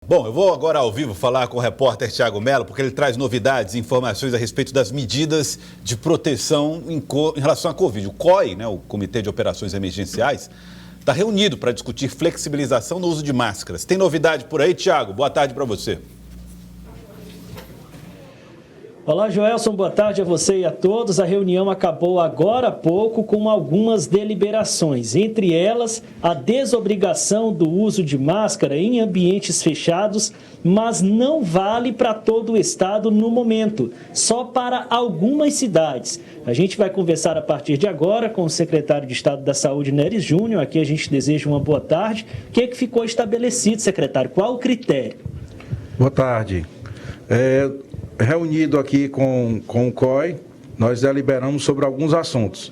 Bom, eu vou agora ao vivo falar com o repórter Thiago Mello, porque ele traz novidades e informações a respeito das medidas de proteção em relação à Covid. O COI, né, o Comitê de Operações Emergenciais, está reunido para discutir flexibilização no uso de máscaras. Tem novidade por aí, Thiago? Boa tarde para você. Olá, Joelson, boa tarde a você e a todos. A reunião acabou agora há pouco com algumas deliberações, entre elas a desobrigação do uso de máscara em ambientes fechados, mas não vale para todo o estado no momento, só para algumas cidades. A gente vai conversar a partir de agora com o secretário de Estado da Saúde, Nery Júnior. Aqui a gente deseja uma boa tarde. O que ficou estabelecido, secretário? Qual o critério? Boa tarde. Reunido aqui com o COI, nós deliberamos sobre alguns assuntos.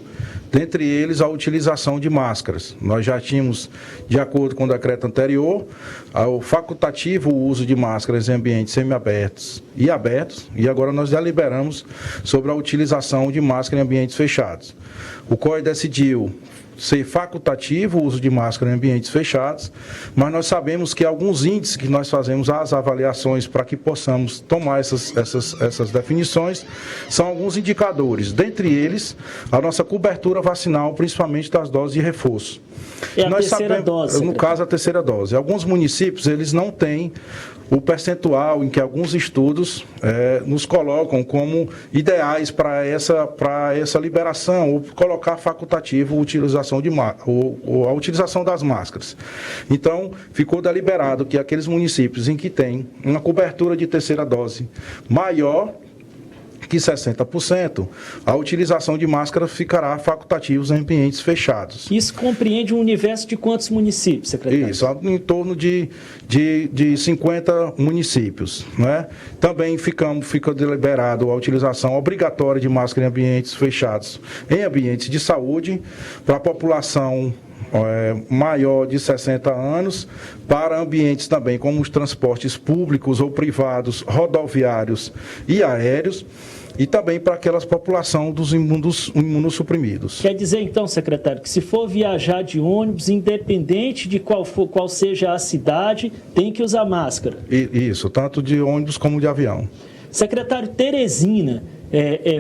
Dentre eles, a utilização de máscaras. Nós já tínhamos, de acordo com o decreto anterior, o facultativo uso de máscaras em ambientes semiabertos e abertos, e agora nós deliberamos sobre a utilização de máscara em ambientes fechados. O COI decidiu ser facultativo o uso de máscara em ambientes fechados, mas nós sabemos que alguns índices que nós fazemos as avaliações para que possamos tomar essas definições são alguns indicadores, dentre eles a nossa cobertura vacinal, principalmente das doses de reforço. É a terceira dose. No caso, a terceira dose. Alguns municípios, eles não têm o percentual em que alguns estudos nos colocam como ideais para essa liberação, ou colocar facultativo a utilização a utilização das máscaras. Então, ficou deliberado que aqueles municípios em que tem uma cobertura de terceira dose maior que 60%, a utilização de máscara ficará facultativa em ambientes fechados. Isso compreende um universo de quantos municípios, secretário? Isso, em torno de 50 municípios. Né? Também fica deliberado a utilização obrigatória de máscara em ambientes fechados, em ambientes de saúde, para a população maior de 60 anos, para ambientes também como os transportes públicos ou privados, rodoviários e aéreos, e também para aquelas população dos imunossuprimidos. Quer dizer, então, secretário, que se for viajar de ônibus, independente de qual seja a cidade, tem que usar máscara? Isso, tanto de ônibus como de avião. Secretário, Teresina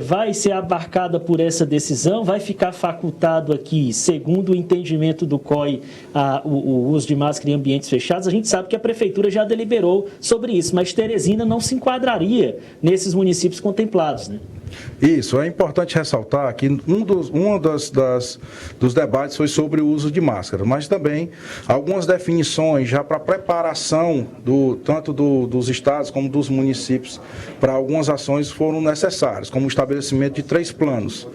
vai ser abarcada por essa decisão? Vai ficar facultado aqui, segundo o entendimento do COI, o uso de máscara em ambientes fechados? A gente sabe que a Prefeitura já deliberou sobre isso, mas Teresina não se enquadraria nesses municípios contemplados, né? Isso, é importante ressaltar que um dos debates foi sobre o uso de máscara, mas também algumas definições já para preparação tanto dos estados como dos municípios para algumas ações foram necessárias, como o estabelecimento de 3 planos.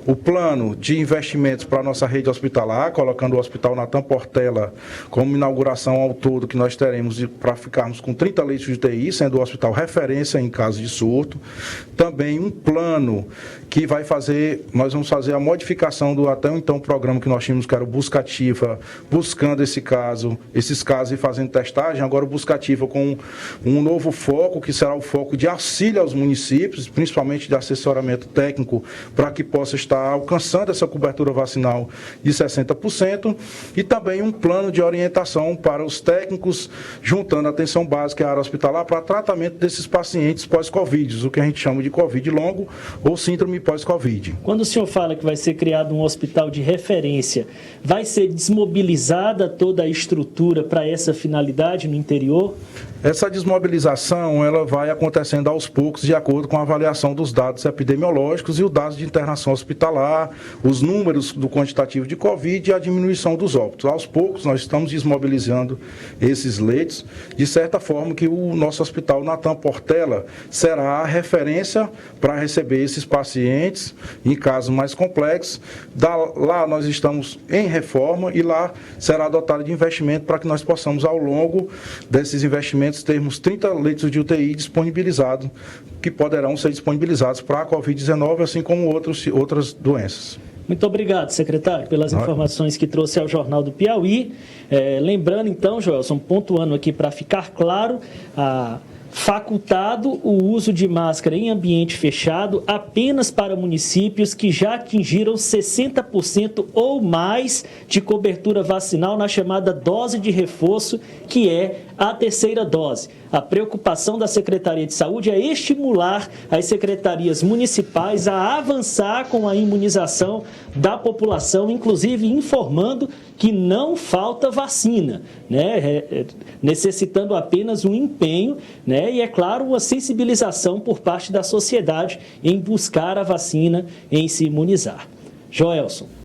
O plano de investimentos para a nossa rede hospitalar, colocando o Hospital Natan Portela como inauguração ao todo, que nós teremos para ficarmos com 30 leitos de UTI, sendo o hospital referência em caso de surto. Também um plano que nós vamos fazer a modificação do até então programa que nós tínhamos, que era o Buscativa, buscando esses casos e fazendo testagem. Agora o Buscativa com um novo foco, que será o foco de auxílio aos municípios, principalmente de assessoramento técnico, para que possa estar alcançando essa cobertura vacinal de 60%, e também um plano de orientação para os técnicos, juntando a atenção básica e a área hospitalar, para tratamento desses pacientes pós-Covid, o que a gente chama de Covid longo ou síndrome pós-Covid. Quando o senhor fala que vai ser criado um hospital de referência, vai ser desmobilizada toda a estrutura para essa finalidade no interior? Essa desmobilização ela vai acontecendo aos poucos, de acordo com a avaliação dos dados epidemiológicos e os dados de internação hospitalar, os números do quantitativo de Covid e a diminuição dos óbitos. Aos poucos, nós estamos desmobilizando esses leitos, de certa forma que o nosso Hospital Natan Portela será a referência para receber esses pacientes em casos mais complexos. Lá nós estamos em reforma e lá será adotado de investimento para que nós possamos, ao longo desses investimentos, termos 30 leitos de UTI disponibilizados, que poderão ser disponibilizados para a Covid-19, assim como outras doenças. Muito obrigado, secretário, pelas informações que trouxe ao Jornal do Piauí. Lembrando, então, Joelson, pontuando aqui para ficar claro, a facultado o uso de máscara em ambiente fechado apenas para municípios que já atingiram 60% ou mais de cobertura vacinal na chamada dose de reforço, que é a terceira dose. A preocupação da Secretaria de Saúde é estimular as secretarias municipais a avançar com a imunização da população, inclusive informando que não falta vacina, né? Necessitando apenas um empenho, né? E, é claro, uma sensibilização por parte da sociedade em buscar a vacina, em se imunizar. Joelson.